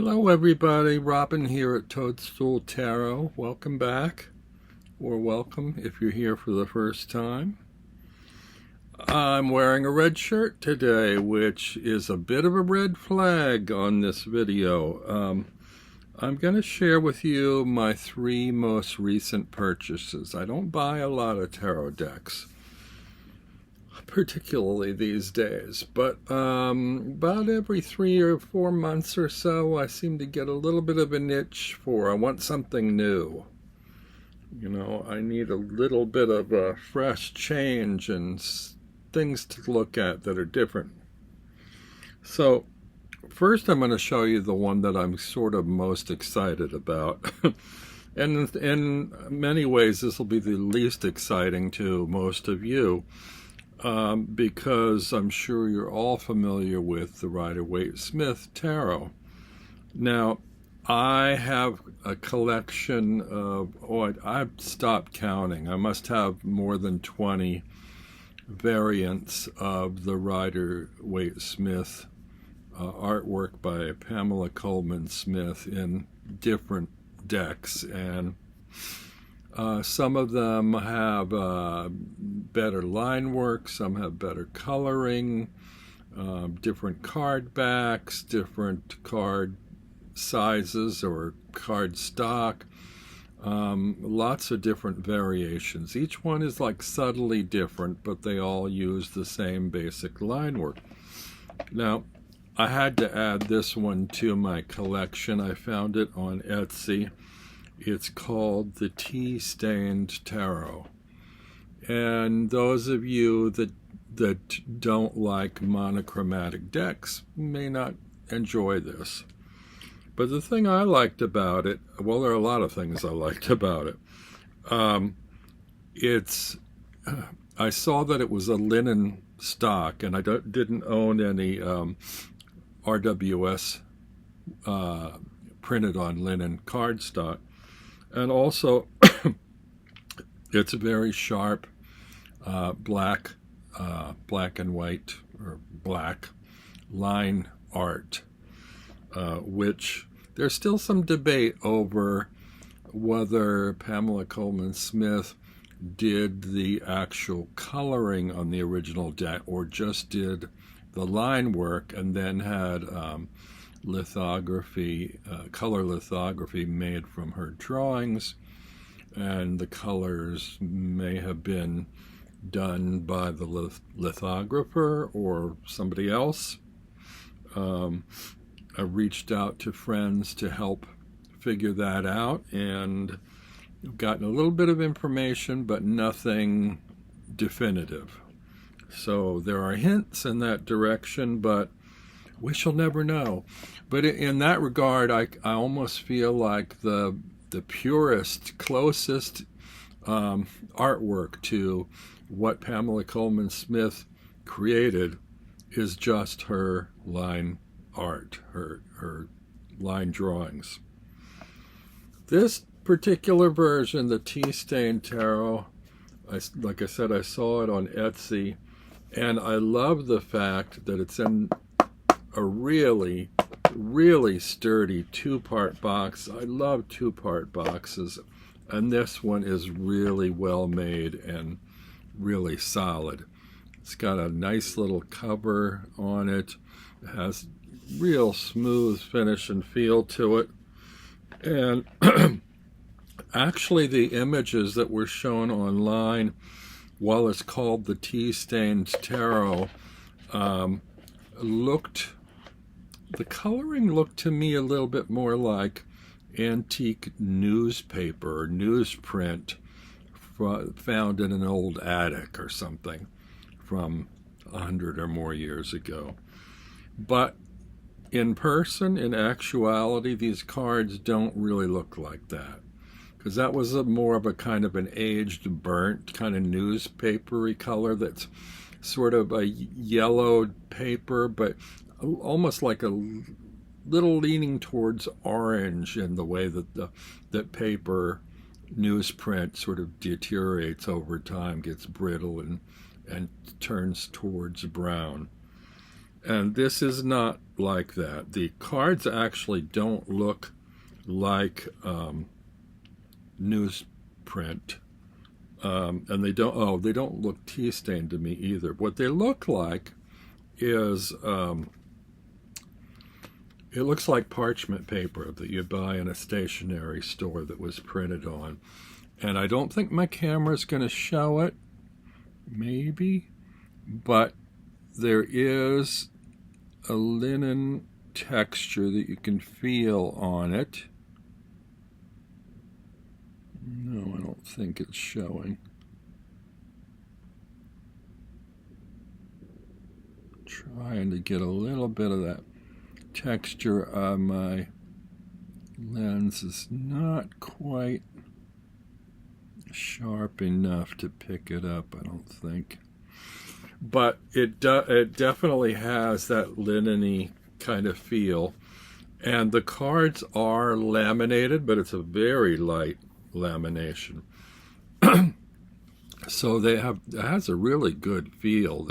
Hello everybody, Robin here at Toadstool Tarot. Welcome back, or welcome if you're here for the first time. I'm wearing a red shirt today, which is a bit of a red flag on this video. I'm going to share with you my 3 most recent purchases. I don't buy a lot of tarot decks, particularly these days, but about every 3 or 4 months or so I seem to get a little bit of a niche for I want something new. You know, I need a little bit of a fresh change and things to look at that are different. So first I'm going to show you the one that I'm sort of most excited about. And in many ways this will be the least exciting to most of you. Because I'm sure you're all familiar with the Rider-Waite-Smith Tarot. Now, I have a collection of, I've stopped counting. I must have more than 20 variants of the Rider-Waite-Smith artwork by Pamela Coleman Smith in different decks, and some of them have better line work, some have better coloring, different card backs, different card sizes or card stock, lots of different variations. Each one is like subtly different, but they all use the same basic line work. Now, I had to add this one to my collection. I found it on Etsy. It's called the Tea-Stained Tarot. And those of you that don't like monochromatic decks may not enjoy this. But the thing I liked about it, well, there are a lot of things I liked about it. I saw that it was a linen stock, and I didn't own any RWS printed on linen cardstock. And also, it's a very sharp black and white or black line art, which there's still some debate over whether Pamela Coleman Smith did the actual coloring on the original deck or just did the line work and then had lithography, color lithography made from her drawings, and the colors may have been done by the lithographer or somebody else. I reached out to friends to help figure that out, and gotten a little bit of information, but nothing definitive. So there are hints in that direction, but we shall never know. But in that regard, I almost feel like the purest, closest artwork to what Pamela Coleman Smith created is just her line art, her line drawings. This particular version, the Tea-Stained Tarot, like I said, I saw it on Etsy, and I love the fact that it's in a really, really sturdy 2-part box. I love 2-part boxes, and this one is really well made and really solid. It's got a nice little cover on it. It has real smooth finish and feel to it. And actually the images that were shown online, while it's called the Tea-Stained Tarot, the coloring looked to me a little bit more like antique newspaper or newsprint found in an old attic or something from 100 or more years ago. But in person, in actuality, these cards don't really look like that, because that was more of a kind of an aged, burnt kind of newspapery color that's sort of a yellowed paper, but almost like a little leaning towards orange in the way that that paper newsprint sort of deteriorates over time, gets brittle and turns towards brown. And this is not like that. The cards actually don't look like newsprint, and they don't look tea stained to me either. What they look like is it looks like parchment paper that you buy in a stationery store that was printed on. And I don't think my camera's going to show it, maybe, but there is a linen texture that you can feel on it. No, I don't think it's showing. Trying to get a little bit of that texture on my lens is not quite sharp enough to pick it up, I don't think. But it definitely has that linen-y kind of feel. And the cards are laminated, but it's a very light lamination. So it has a really good feel.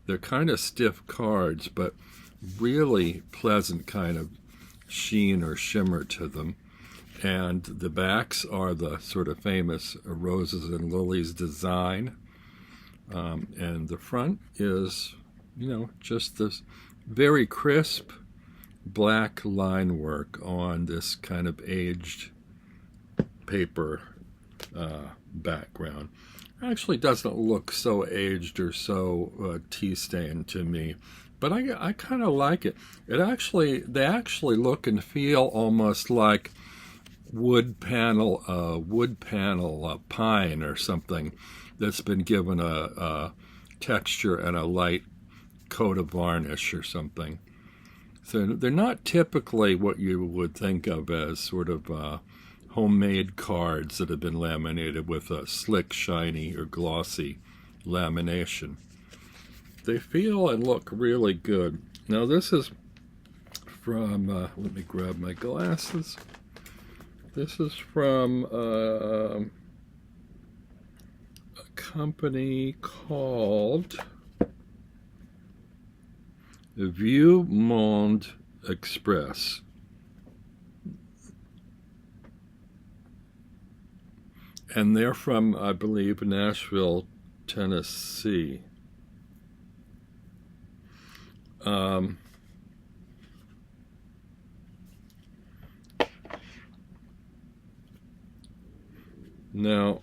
They're kind of stiff cards, but really pleasant kind of sheen or shimmer to them. And the backs are the sort of famous roses and lilies design. And the front is, just this very crisp black line work on this kind of aged paper background. It actually doesn't look so aged or so tea-stained to me. But I kind of like it. They actually look and feel almost like wood panel pine or something that's been given a texture and a light coat of varnish or something. So they're not typically what you would think of as sort of homemade cards that have been laminated with a slick, shiny, or glossy lamination. They feel and look really good. Now this is from, let me grab my glasses. This is from a company called Vieux Monde Express. And they're from, I believe, Nashville, Tennessee. Now,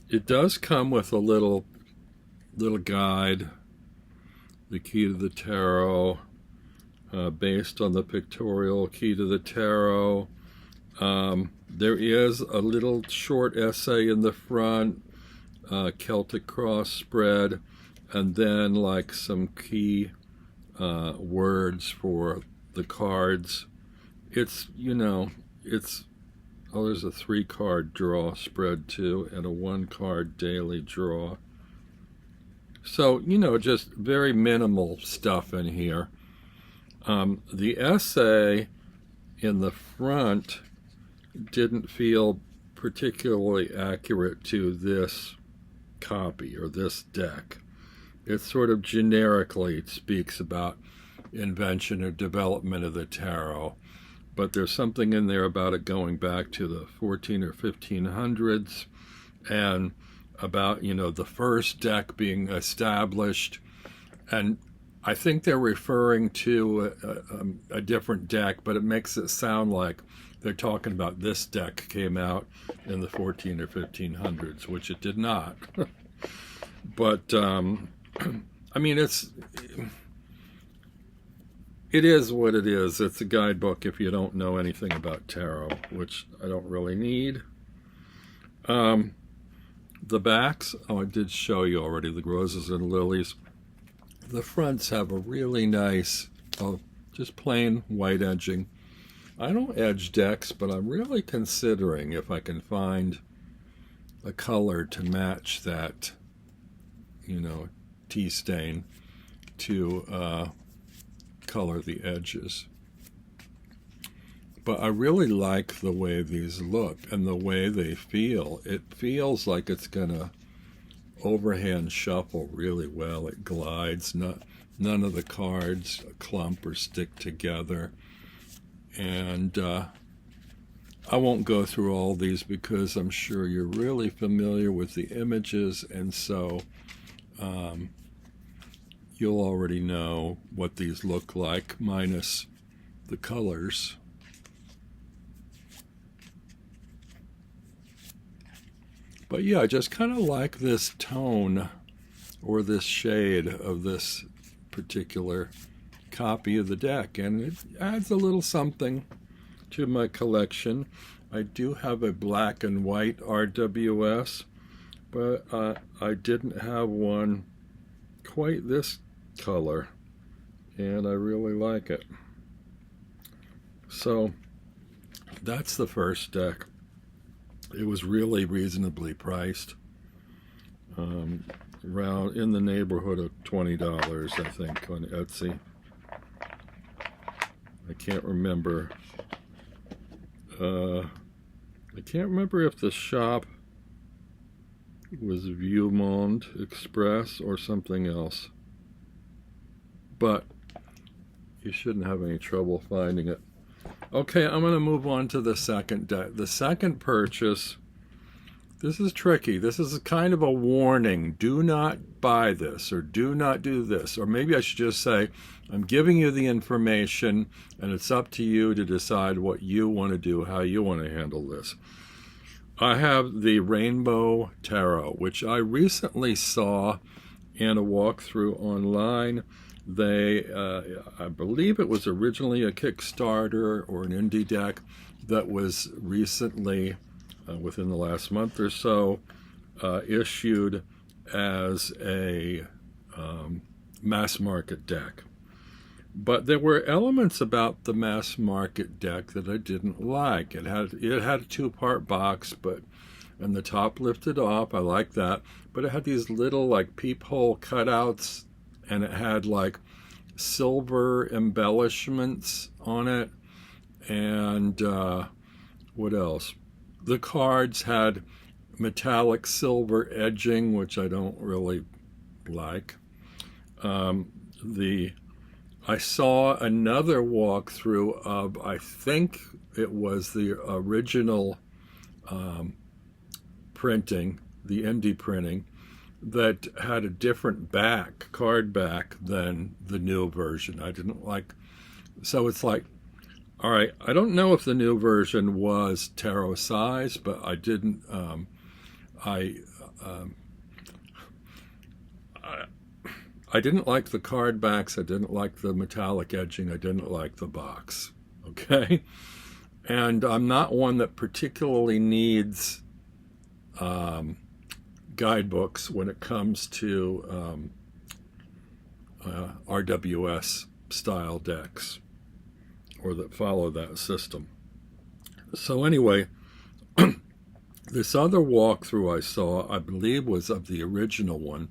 it does come with a little guide, the Key to the Tarot, based on the pictorial Key to the Tarot. There is a little short essay in the front, Celtic cross spread, and then like some key words for the cards. It's, there's a 3-card draw spread too, and a 1-card daily draw. So, just very minimal stuff in here. The essay in the front didn't feel particularly accurate to this copy or this deck. It sort of generically speaks about invention or development of the tarot, but there's something in there about it going back to the 14 or 1500s and about, the first deck being established. And I think they're referring to a different deck, but it makes it sound like they're talking about this deck came out in the 14 or 1500s, which it did not. But, I mean, it is what it is. It's a guidebook if you don't know anything about tarot, which I don't really need. The backs, I did show you already, the roses and lilies. The fronts have a really nice, just plain white edging. I don't edge decks, but I'm really considering if I can find a color to match that, tea stain to color the edges. But I really like the way these look and the way they feel. It feels like it's gonna overhand shuffle really well. It glides, none of the cards clump or stick together. And I won't go through all these because I'm sure you're really familiar with the images, and so you'll already know what these look like, minus the colors. But yeah, I just kind of like this tone or this shade of this particular copy of the deck, and it adds a little something to my collection. I do have a black and white RWS, but I didn't have one quite this color, and I really like it. So that's the first deck. It was really reasonably priced, around in the neighborhood of $20, I think, on Etsy. I can't remember. I can't remember if the shop was Viewmont Express or something else, but you shouldn't have any trouble finding it. Okay, I'm going to move on to the second deck. The second purchase, this is tricky. This is kind of a warning. Do not buy this, or do not do this. Or maybe I should just say, I'm giving you the information, and it's up to you to decide what you want to do, how you want to handle this. I have the Rainbow Tarot, which I recently saw in a walkthrough online. They, I believe it was originally a Kickstarter or an indie deck that was recently, within the last month or so, issued as a mass market deck. But there were elements about the mass market deck that I didn't like. It had a two-part box, and the top lifted off. I like that. But it had these little like peephole cutouts, and it had like silver embellishments on it. And what else? The cards had metallic silver edging, which I don't really like. I saw another walkthrough of, I think it was the original printing, the indie printing, that had a different card back than the new version. I didn't like, so it's like, all right, I don't know if the new version was tarot size, but I didn't, I didn't like the card backs, I didn't like the metallic edging, I didn't like the box, okay? And I'm not one that particularly needs guidebooks when it comes to RWS style decks, or that follow that system. So anyway, this other walkthrough I saw, I believe, was of the original one,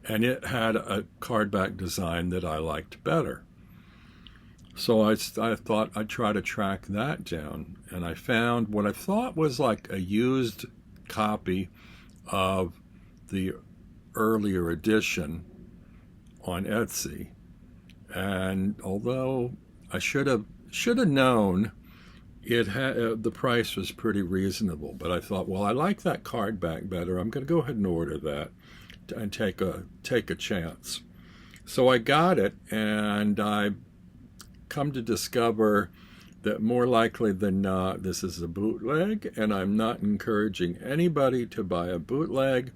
and it had a cardback design that I liked better. So I thought I'd try to track that down, and I found what I thought was like a used copy of the earlier edition on Etsy. And although I should have known, it had the price was pretty reasonable, but I thought, well, I like that card back better. I'm going to go ahead and order that and take a chance. So I got it, and I come to discover that more likely than not, this is a bootleg, and I'm not encouraging anybody to buy a bootleg,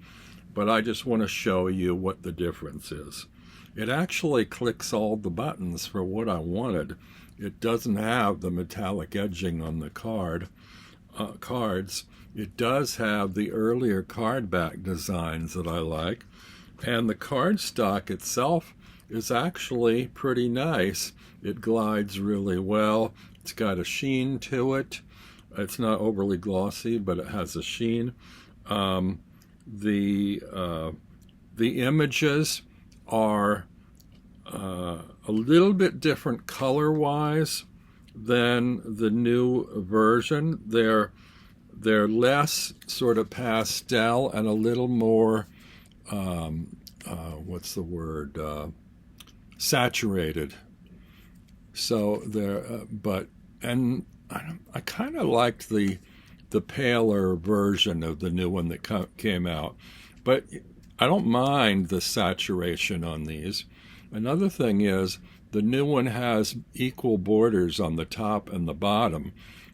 but I just want to show you what the difference is. It actually clicks all the buttons for what I wanted. It doesn't have the metallic edging on the cards. It does have the earlier card back designs that I like, and the cardstock itself is actually pretty nice. It glides really well. It's got a sheen to it. It's not overly glossy, but it has a sheen. The images are a little bit different color-wise than the new version. They're less sort of pastel and a little more, what's the word, saturated. So there, and I kind of liked the paler version of the new one that came out, but I don't mind the saturation on these. Another thing is the new one has equal borders on the top and the bottom.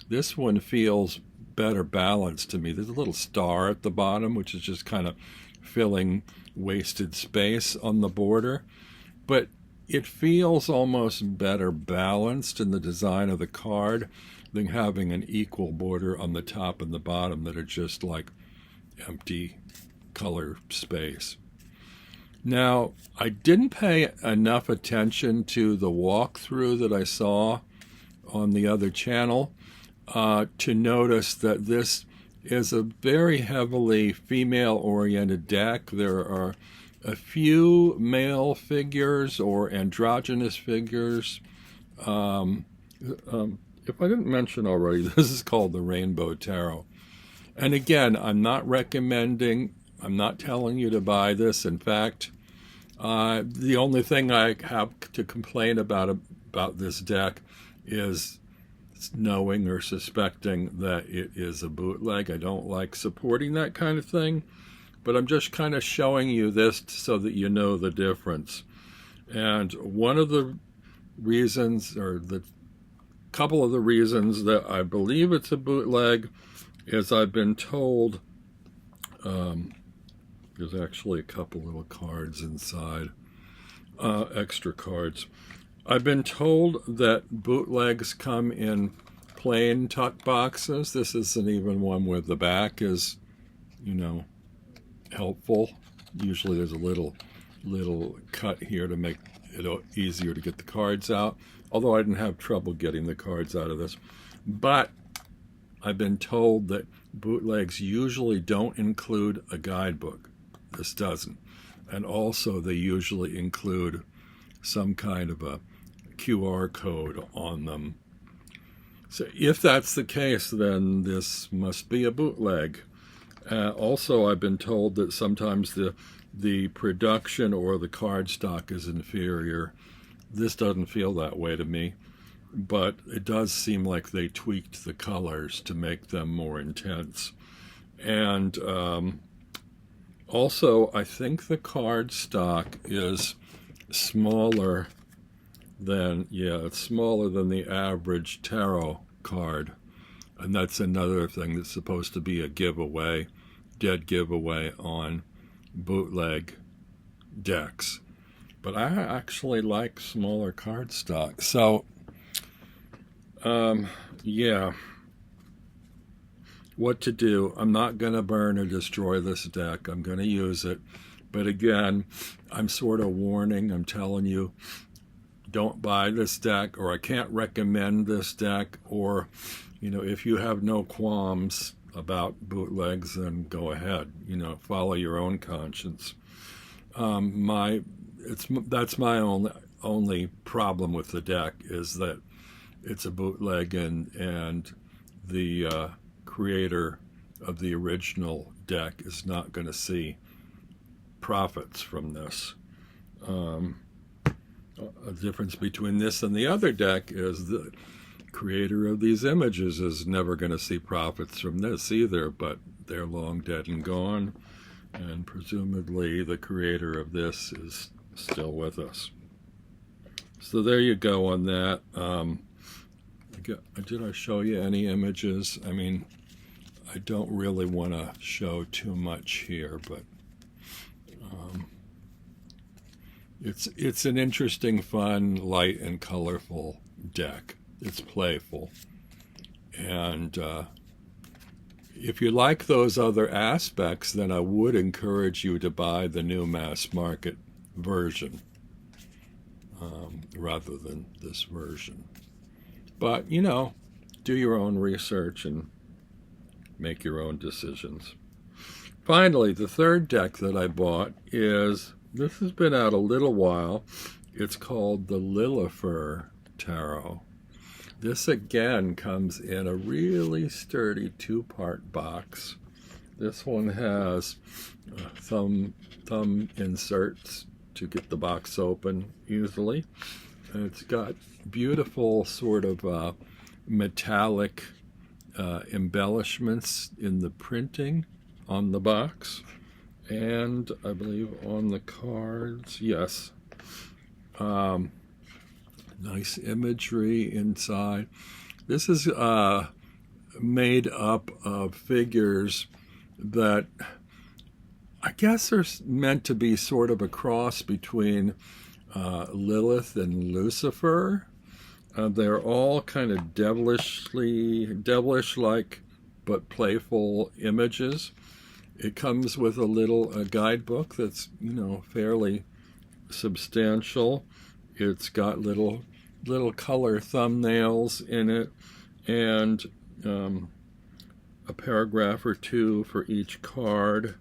This one feels better balanced to me. There's a little star at the bottom, which is just kind of filling wasted space on the border, but it feels almost better balanced in the design of the card than having an equal border on the top and the bottom that are just like empty color space. Now, I didn't pay enough attention to the walkthrough that I saw on the other channel to notice that this is a very heavily female-oriented deck. There are a few male figures or androgynous figures. If I didn't mention already, this is called the Rainbow Tarot. And again, I'm not telling you to buy this. In fact, the only thing I have to complain about this deck is knowing or suspecting that it is a bootleg. I don't like supporting that kind of thing, but I'm just kind of showing you this so that you know the difference. And one of the reasons, or the couple of the reasons that I believe it's a bootleg, is I've been told, there's actually a couple little cards inside, extra cards. I've been told that bootlegs come in plain tuck boxes. This isn't even one where the back is, helpful. Usually there's a little cut here to make it easier to get the cards out, although I didn't have trouble getting the cards out of this. But I've been told that bootlegs usually don't include a guidebook. This doesn't. And also they usually include some kind of a QR code on them. So if that's the case, then this must be a bootleg. Also, I've been told that sometimes the production or the card stock is inferior. This doesn't feel that way to me, but it does seem like they tweaked the colors to make them more intense. And also, I think the card stock is smaller than, it's smaller than the average tarot card. And that's another thing that's supposed to be a giveaway, dead giveaway on bootleg decks. But I actually like smaller card stock. So, what to do? I'm not going to burn or destroy this deck. I'm going to use it. But again, I'm sort of warning. I'm telling you, don't buy this deck, or I can't recommend this deck, or, if you have no qualms about bootlegs, then go ahead, follow your own conscience. That's my only problem with the deck, is that it's a bootleg, and the creator of the original deck is not going to see profits from this. A difference between this and the other deck is the creator of these images is never going to see profits from this either, but they're long dead and gone, and presumably the creator of this is still with us. So there you go on that. Did I show you any images? I mean, I don't really want to show too much here, but it's an interesting, fun, light, and colorful deck. It's playful. And if you like those other aspects, then I would encourage you to buy the new mass market version rather than this version. But, do your own research and make your own decisions. Finally, the third deck that I bought this has been out a little while. It's called the Lillifer Tarot. This again comes in a really sturdy 2-part box. This one has thumb inserts to get the box open easily. And it's got beautiful sort of metallic embellishments in the printing on the box, and I believe on the cards. Yes. Nice imagery inside. This is made up of figures that I guess are meant to be sort of a cross between Lilith and Lucifer. They're all kind of devilish-like, but playful images. It comes with a guidebook that's, fairly substantial. It's got little color thumbnails in it, and a paragraph or two for each card.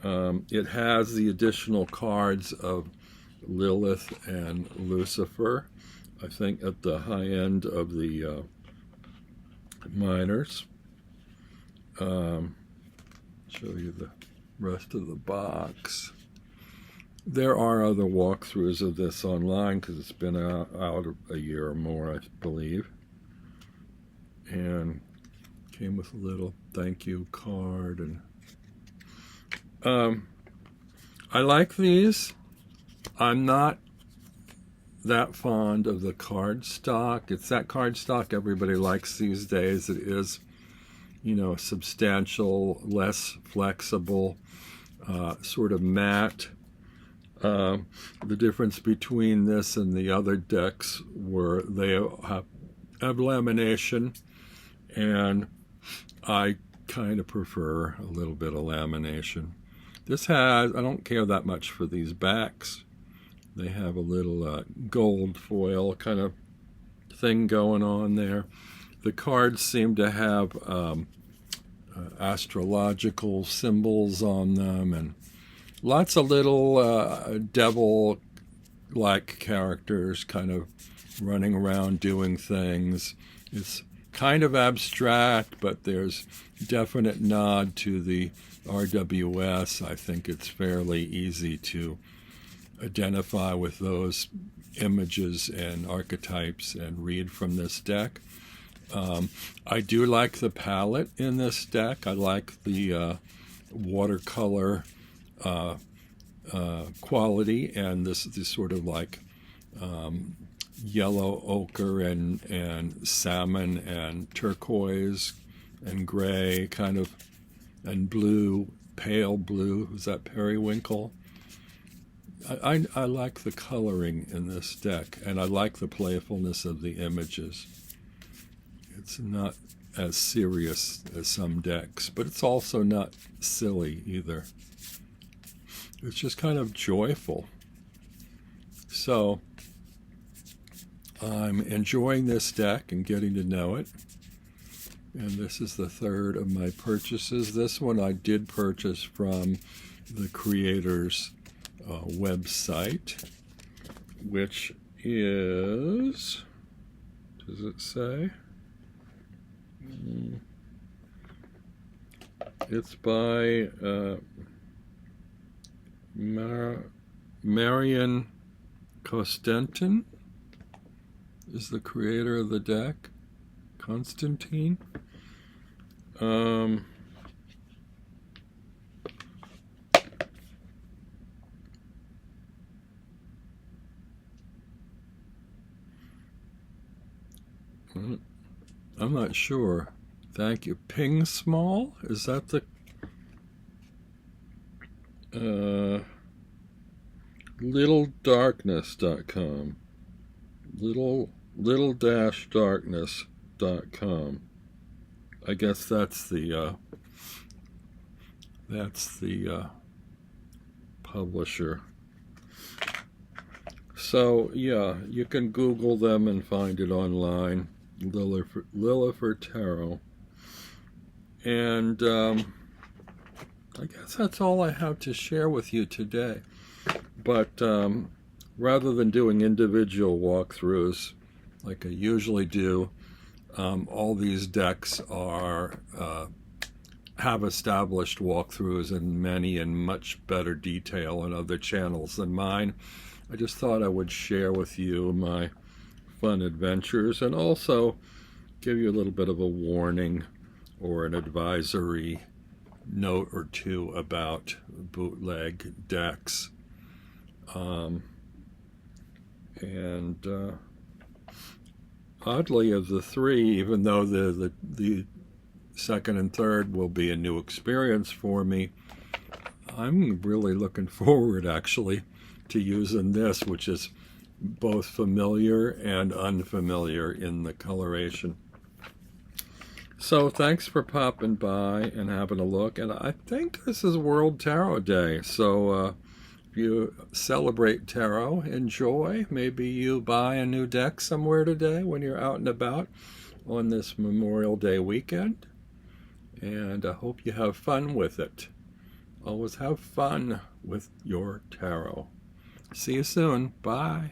It has the additional cards of Lilith and Lucifer, I think at the high end of the minors. Show you the rest of the box. There are other walkthroughs of this online because it's been out a year or more, I believe. And came with a little thank you card. And I like these. I'm not that fond of the cardstock. It's that cardstock everybody likes these days. It is, substantial, less flexible, sort of matte. The difference between this and the other decks were they have lamination, and I kind of prefer a little bit of lamination. This has, I don't care that much for these backs. They have a little gold foil kind of thing going on there. The cards seem to have astrological symbols on them, and lots of little devil-like characters kind of running around doing things. It's kind of abstract, but there's definite nod to the RWS. I think it's fairly easy to identify with those images and archetypes and read from this deck. I do like the palette in this deck. I like the watercolor quality, and this sort of like yellow ochre and salmon and turquoise and gray kind of, and blue, pale blue. Is that periwinkle? I like the coloring in this deck, and I like the playfulness of the images. It's not as serious as some decks, but it's also not silly either. It's just kind of joyful. So I'm enjoying this deck and getting to know it. And this is the third of my purchases. This one I did purchase from the creator's website, which is, does it say? It's by Marian Kostentin is the creator of the deck. Constantine. I'm not sure. Thank you. Ping Small? Is that the littledarkness.com? Little-darkness.com. I guess that's the publisher. So yeah, you can Google them and find it online. Lilith Tarot. And I guess that's all I have to share with you today. But rather than doing individual walkthroughs like I usually do, all these decks are have established walkthroughs in many and much better detail on other channels than mine. I just thought I would share with you my fun adventures and also give you a little bit of a warning or an advisory note or two about bootleg decks. Oddly, of the three, even though the second and third will be a new experience for me, I'm really looking forward actually to using this, which is both familiar and unfamiliar in the coloration. So thanks for popping by and having a look. And I think this is World Tarot Day. So if you celebrate tarot, enjoy. Maybe you buy a new deck somewhere today when you're out and about on this Memorial Day weekend. And I hope you have fun with it. Always have fun with your tarot. See you soon. Bye.